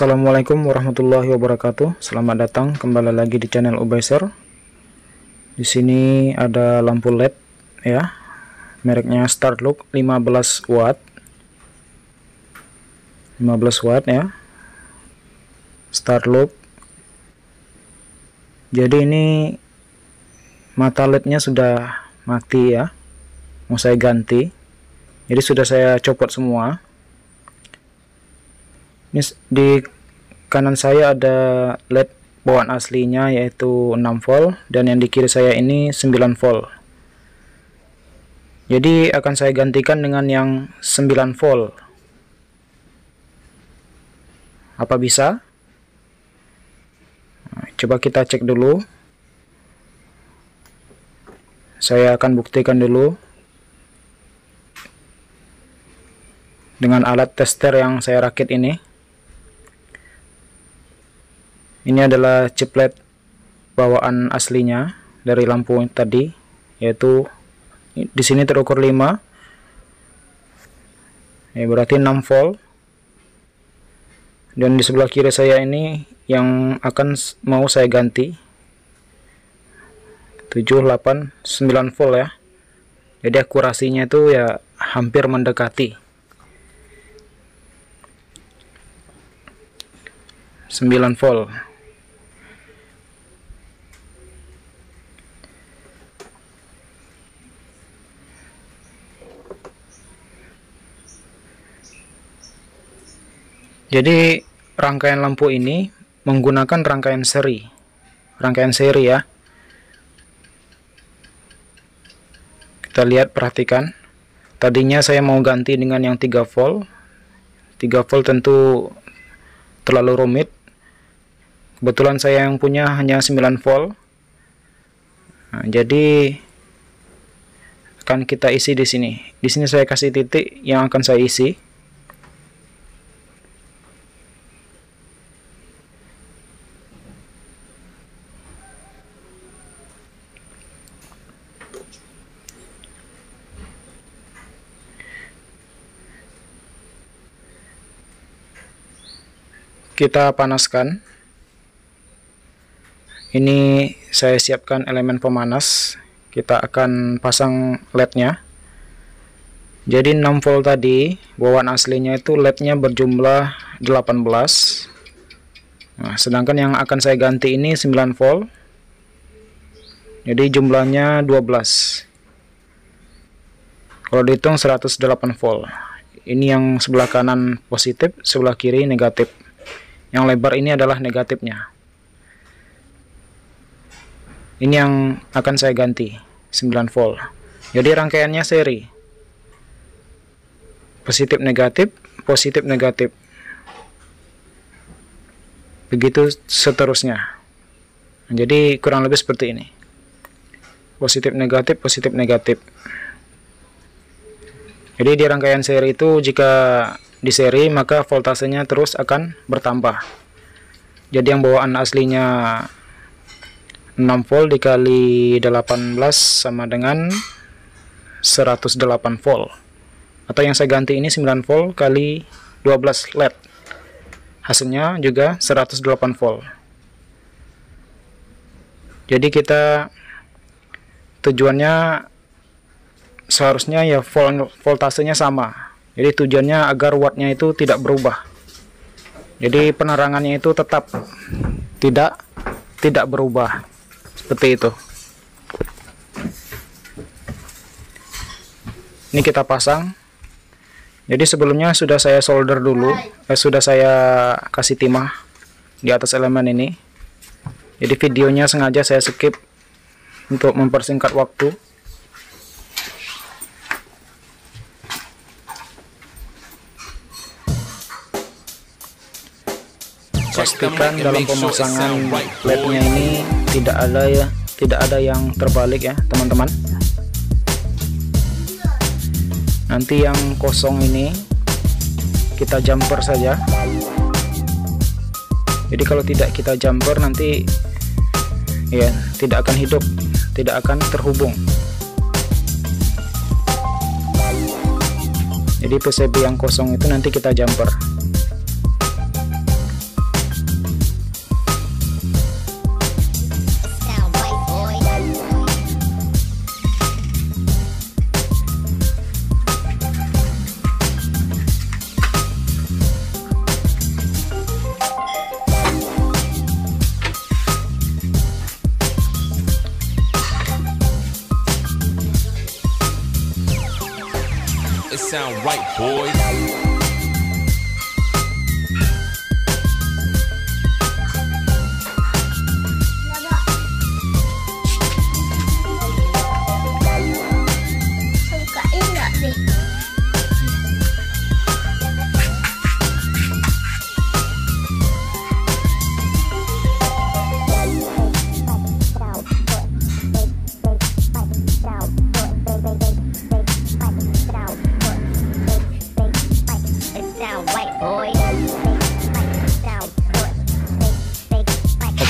Assalamualaikum warahmatullahi wabarakatuh. Selamat datang kembali lagi di channel Ubayser. Di sini ada lampu LED ya. Mereknya Starlook 15 watt. 15 watt ya. Starlook. Jadi ini mata LED-nya sudah mati ya. Mau saya ganti. Jadi sudah saya copot semua. Ini di kanan saya ada LED bawaan aslinya yaitu 6 volt dan yang di kiri saya ini 9 volt. Jadi akan saya gantikan dengan yang 9 volt. Apa bisa? Nah, coba kita cek dulu. Saya akan buktikan dulu dengan alat tester yang saya rakit ini. Ini adalah chip LED bawaan aslinya dari lampu tadi, yaitu di sini terukur 5. Ya, berarti 6 volt. Dan di sebelah kiri saya ini yang akan mau saya ganti 7, 8, 9 volt ya. Jadi akurasinya itu ya hampir mendekati 9 volt. Jadi rangkaian lampu ini menggunakan rangkaian seri ya. Kita lihat, perhatikan. Tadinya saya mau ganti dengan yang 3 volt. 3 volt tentu terlalu rumit. Kebetulan saya yang punya hanya 9 volt. Nah, jadi akan kita isi di sini. Di sini saya kasih titik yang akan saya isi. Kita panaskan. Ini saya siapkan elemen pemanas. Kita akan pasang LED-nya. Jadi 6 volt tadi bawaan aslinya itu LED-nya berjumlah 18. Nah, sedangkan yang akan saya ganti ini 9 volt. Jadi jumlahnya 12. Kalau dihitung 108 volt. Ini yang sebelah kanan positif, sebelah kiri negatif. Yang lebar ini adalah negatifnya. Ini yang akan saya ganti 9 volt. Jadi rangkaiannya seri. Positif negatif, positif negatif. Begitu seterusnya. Jadi kurang lebih seperti ini. Positif negatif, positif negatif. Jadi di rangkaian seri itu jika di seri maka voltasenya terus akan bertambah. Jadi yang bawaan aslinya 6 volt dikali 18 sama dengan 108 volt. Atau yang saya ganti ini 9 volt kali 12 LED. Hasilnya juga 108 volt. Jadi kita tujuannya seharusnya ya voltasenya sama. Jadi tujuannya agar wattnya itu tidak berubah. Jadi penerangannya itu tetap tidak berubah. Seperti itu. Ini kita pasang. Jadi sebelumnya sudah saya solder dulu. Sudah saya kasih timah di atas elemen ini. Jadi videonya sengaja saya skip untuk mempersingkat waktu. Pastikan dalam pemasangan LED-nya ini tidak ada yang terbalik ya teman-teman. Nanti yang kosong ini kita jumper saja. Jadi kalau tidak kita jumper nanti ya tidak akan hidup, tidak akan terhubung. Jadi PCB yang kosong itu nanti kita jumper. sound right, boys. Sukain nggak deh?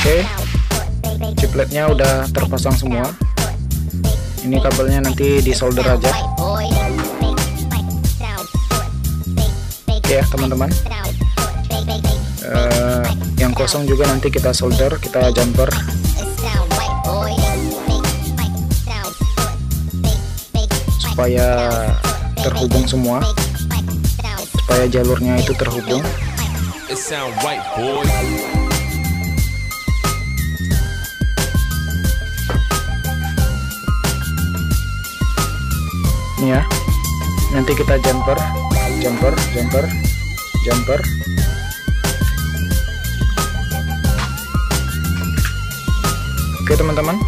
Oke, chipletnya udah terpasang semua. Ini kabelnya nanti disolder aja. Oke ya teman-teman. Yang kosong juga nanti kita solder, kita jumper. Supaya terhubung semua, supaya jalurnya itu terhubung. It sound right, boys. Ini ya, nanti kita jumper. Oke teman-teman,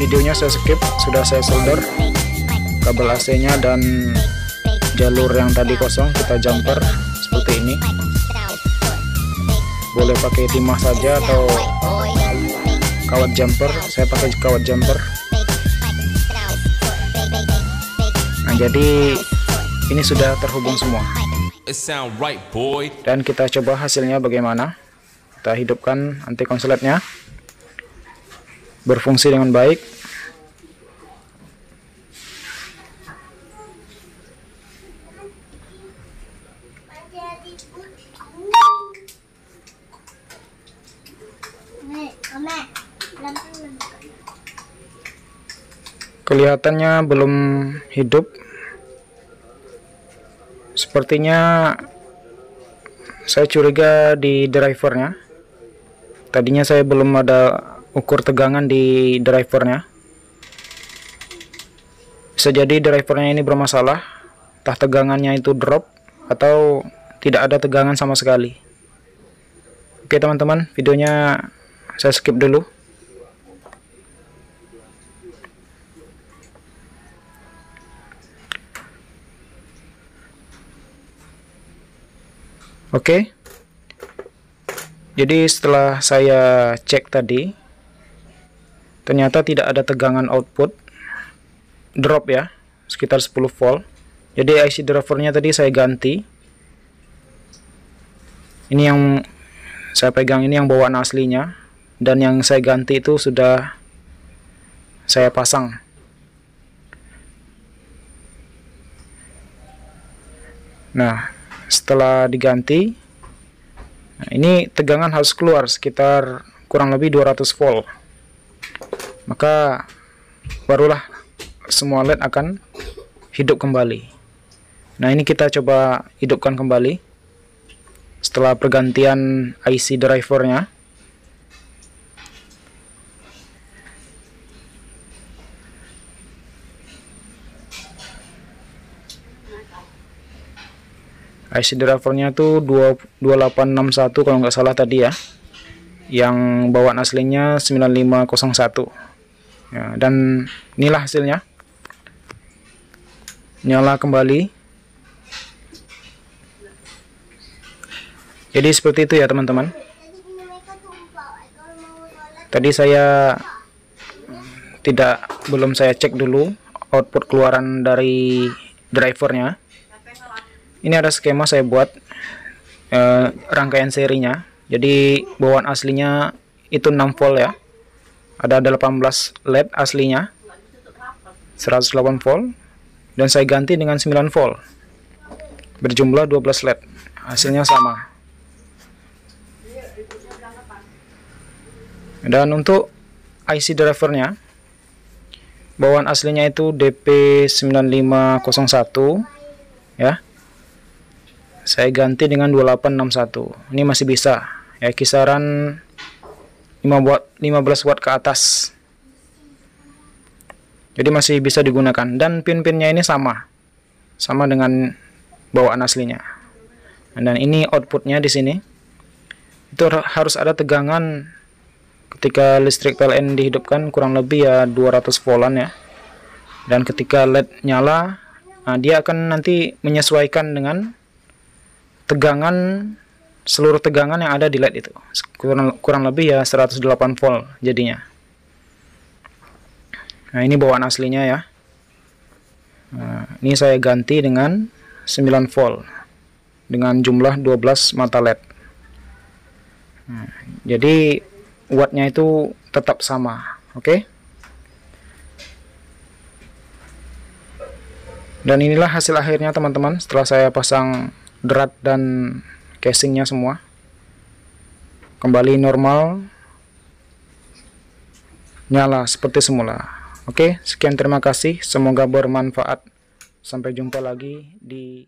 videonya saya skip, sudah saya solder kabel AC nya dan jalur yang tadi kosong, kita jumper seperti ini. Boleh pakai timah saja atau kawat jumper, saya pakai kawat jumper. Nah, jadi ini sudah terhubung semua. It sound right, boy. Dan kita coba hasilnya bagaimana. Kita hidupkan anti konsletnya, berfungsi dengan baik. Kelihatannya belum hidup. Sepertinya saya curiga di drivernya. Tadinya saya belum ada ukur tegangan di drivernya. Bisa jadi drivernya ini bermasalah, entah tegangannya itu drop atau tidak ada tegangan sama sekali. Oke teman-teman, videonya saya skip dulu. Oke, jadi setelah saya cek tadi, ternyata tidak ada tegangan output, drop ya, sekitar 10 volt. Jadi IC drivernya tadi saya ganti. Ini yang saya pegang, ini yang bawaan aslinya, dan yang saya ganti itu sudah saya pasang. Nah, setelah diganti, nah ini tegangan harus keluar sekitar kurang lebih 200 volt. Maka barulah semua LED akan hidup kembali. Nah, ini kita coba hidupkan kembali setelah pergantian IC drivernya. IC drivernya tuh 2861 kalau nggak salah tadi ya, yang bawaan aslinya 9501 ya, dan inilah hasilnya. Nyala kembali. Jadi seperti itu ya teman-teman. Tadi saya belum saya cek dulu output keluaran dari drivernya. Ini ada skema saya buat rangkaian serinya. Jadi bawaan aslinya itu 6 volt ya. Ada 18 LED aslinya 108 volt, dan saya ganti dengan 9 volt berjumlah 12 LED. Hasilnya sama. Dan untuk IC drivernya, bawaan aslinya itu DP9501 ya. Saya ganti dengan 2861. Ini masih bisa ya, kisaran 15 watt ke atas. Jadi masih bisa digunakan, dan pin-pinnya ini sama dengan bawaan aslinya. Dan ini outputnya di sini. Itu harus ada tegangan ketika listrik PLN dihidupkan kurang lebih ya 200 voltan ya. Dan ketika LED nyala, dia akan nanti menyesuaikan dengan tegangan, seluruh tegangan yang ada di LED itu. Kurang lebih ya 108 volt jadinya. Nah, ini bawaan aslinya ya. Nah, ini saya ganti dengan 9 volt dengan jumlah 12 mata LED. Nah, jadi wattnya itu tetap sama, oke? Dan inilah hasil akhirnya teman-teman setelah saya pasang drat dan casingnya semua. Kembali normal, nyala seperti semula. Oke, sekian, terima kasih, semoga bermanfaat. Sampai jumpa lagi di